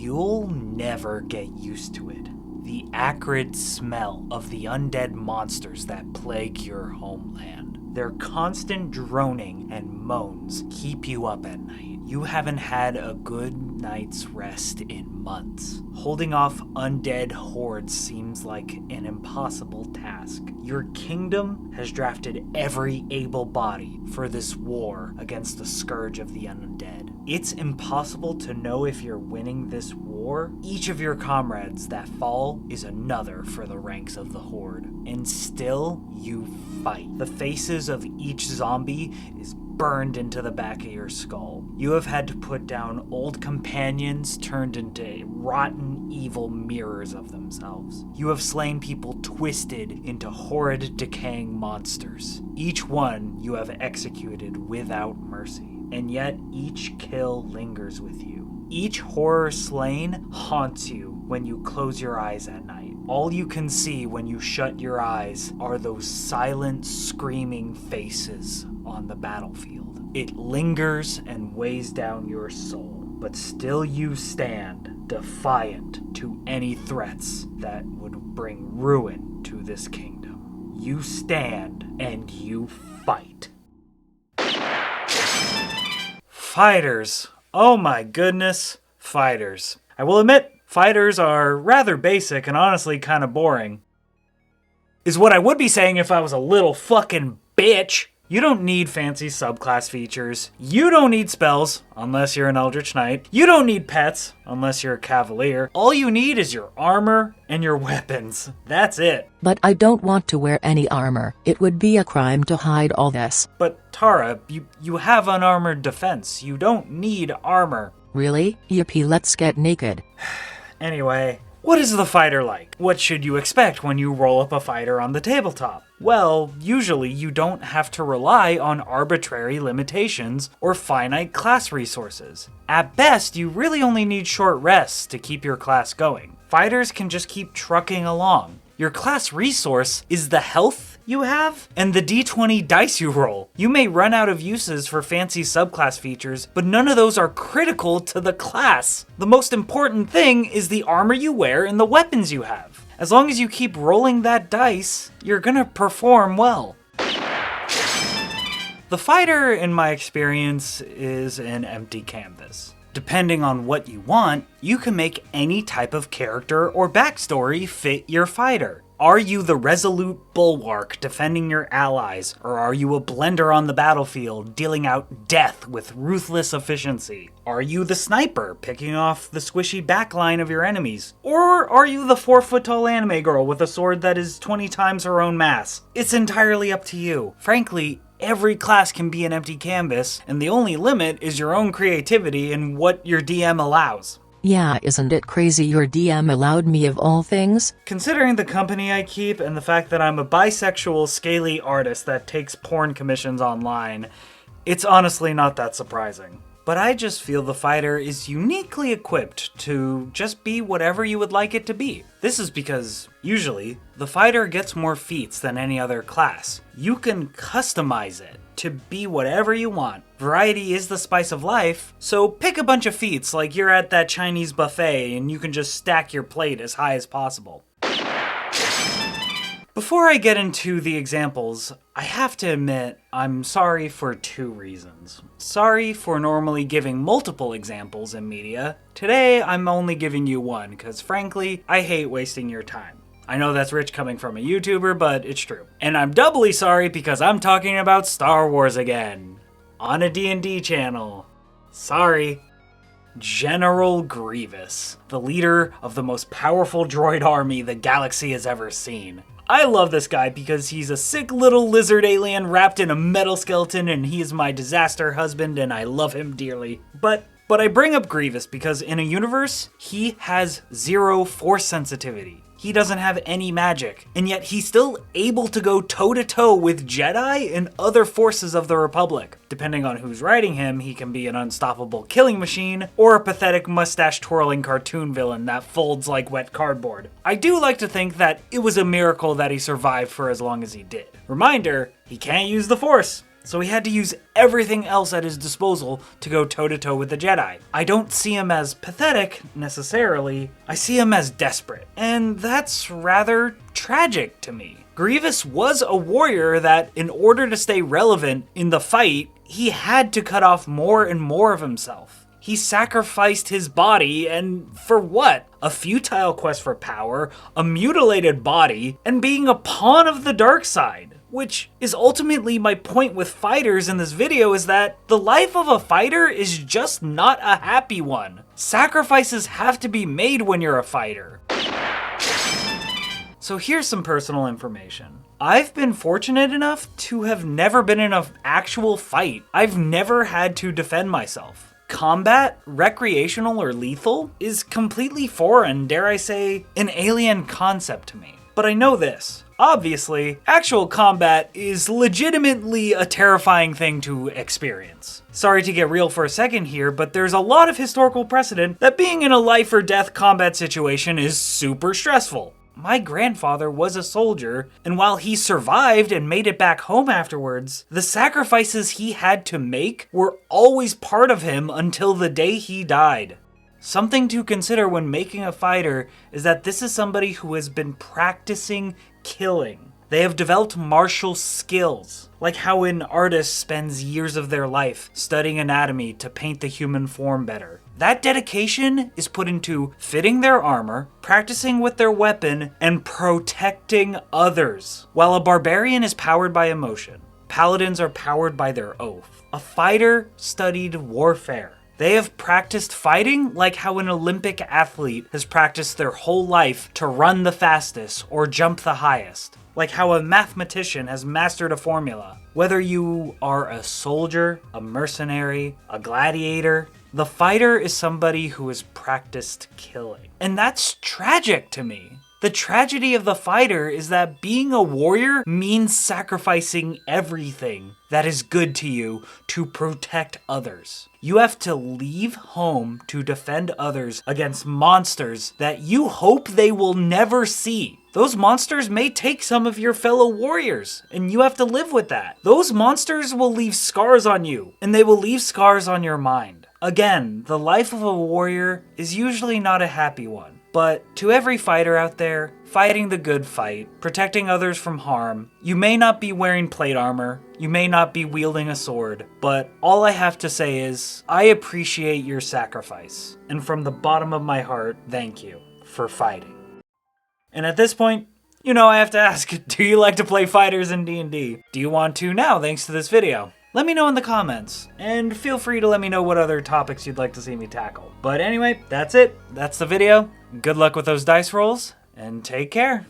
You'll never get used to it. The acrid smell of the undead monsters that plague your homeland. Their constant droning and moans keep you up at night. You haven't had a good night's rest in months. Holding off undead hordes seems like an impossible task. Your kingdom has drafted every able body for this war against the scourge of the undead. It's impossible to know if you're winning this war. Each of your comrades that fall is another for the ranks of the horde. And still, you fight. The faces of each zombie is burned into the back of your skull. You have had to put down old companions turned into rotten, evil mirrors of themselves. You have slain people twisted into horrid, decaying monsters. Each one you have executed without mercy. And yet each kill lingers with you. Each horror slain haunts you when you close your eyes at night. All you can see when you shut your eyes are those silent, screaming faces on the battlefield. It lingers and weighs down your soul, but still you stand, defiant to any threats that would bring ruin to this kingdom. You stand and you fight. Fighters. Oh my goodness. Fighters. I will admit, fighters are rather basic and honestly kind of boring. Is what I would be saying if I was a little fucking bitch. You don't need fancy subclass features. You don't need spells, unless you're an Eldritch Knight. You don't need pets, unless you're a Cavalier. All you need is your armor and your weapons. That's it. But I don't want to wear any armor. It would be a crime to hide all this. But Tara, you have unarmored defense. You don't need armor. Really? Yippee, let's get naked. Anyway, what is the fighter like? What should you expect when you roll up a fighter on the tabletop? Well, usually you don't have to rely on arbitrary limitations or finite class resources. At best, you really only need short rests to keep your class going. Fighters can just keep trucking along. Your class resource is the health you have and the d20 dice you roll. You may run out of uses for fancy subclass features, but none of those are critical to the class. The most important thing is the armor you wear and the weapons you have. As long as you keep rolling that dice, you're gonna perform well. The fighter, in my experience, is an empty canvas. Depending on what you want, you can make any type of character or backstory fit your fighter. Are you the resolute bulwark defending your allies, or are you a blender on the battlefield dealing out death with ruthless efficiency? Are you the sniper picking off the squishy backline of your enemies? Or are you the 4-foot-tall anime girl with a sword that is 20 times her own mass? It's entirely up to you. Frankly, every class can be an empty canvas, and the only limit is your own creativity and what your DM allows. Yeah, isn't it crazy your DM allowed me of all things? Considering the company I keep and the fact that I'm a bisexual, scaly artist that takes porn commissions online, it's honestly not that surprising. But I just feel the fighter is uniquely equipped to just be whatever you would like it to be. This is because, usually, the fighter gets more feats than any other class. You can customize it to be whatever you want. Variety is the spice of life, so pick a bunch of feats like you're at that Chinese buffet and you can just stack your plate as high as possible. Before I get into the examples, I have to admit I'm sorry for two reasons. Sorry for normally giving multiple examples in media. Today I'm only giving you one because frankly, I hate wasting your time. I know that's rich coming from a YouTuber, but it's true. And I'm doubly sorry because I'm talking about Star Wars again. On a D&D channel. Sorry. General Grievous, the leader of the most powerful droid army the galaxy has ever seen. I love this guy because he's a sick little lizard alien wrapped in a metal skeleton and he is my disaster husband and I love him dearly. But I bring up Grievous because in a universe, he has 0 force sensitivity. He doesn't have any magic, and yet he's still able to go toe-to-toe with Jedi and other forces of the Republic. Depending on who's writing him, he can be an unstoppable killing machine, or a pathetic mustache-twirling cartoon villain that folds like wet cardboard. I do like to think that it was a miracle that he survived for as long as he did. Reminder, he can't use the Force. so he had to use everything else at his disposal to go toe-to-toe with the Jedi. I don't see him as pathetic, necessarily. I see him as desperate, and that's rather tragic to me. Grievous was a warrior that, in order to stay relevant in the fight, he had to cut off more and more of himself. He sacrificed his body, and for what? A futile quest for power, a mutilated body, and being a pawn of the dark side. Which is ultimately my point with fighters in this video, is that the life of a fighter is just not a happy one. Sacrifices have to be made when you're a fighter. So here's some personal information. I've been fortunate enough to have never been in an actual fight. I've never had to defend myself. Combat, recreational or lethal, is completely foreign, dare I say, an alien concept to me. But I know this. Obviously, actual combat is legitimately a terrifying thing to experience. Sorry to get real for a second here, but there's a lot of historical precedent that being in a life or death combat situation is super stressful. My grandfather was a soldier, and while he survived and made it back home afterwards, the sacrifices he had to make were always part of him until the day he died. Something to consider when making a fighter is that this is somebody who has been practicing killing. They have developed martial skills, like how an artist spends years of their life studying anatomy to paint the human form better. That dedication is put into fitting their armor, practicing with their weapon, and protecting others. While a barbarian is powered by emotion, paladins are powered by their oath. A fighter studied warfare. They have practiced fighting like how an Olympic athlete has practiced their whole life to run the fastest or jump the highest. Like how a mathematician has mastered a formula. Whether you are a soldier, a mercenary, a gladiator, the fighter is somebody who has practiced killing. And that's tragic to me. The tragedy of the fighter is that being a warrior means sacrificing everything that is good to you to protect others. You have to leave home to defend others against monsters that you hope they will never see. Those monsters may take some of your fellow warriors, and you have to live with that. Those monsters will leave scars on you, and they will leave scars on your mind. Again, the life of a warrior is usually not a happy one. But to every fighter out there, fighting the good fight, protecting others from harm, you may not be wearing plate armor, you may not be wielding a sword, but all I have to say is, I appreciate your sacrifice. And from the bottom of my heart, thank you for fighting. And at this point, I have to ask, do you like to play fighters in D&D? Do you want to now, thanks to this video? Let me know in the comments, and feel free to let me know what other topics you'd like to see me tackle. But anyway, that's it. That's the video. Good luck with those dice rolls, and take care.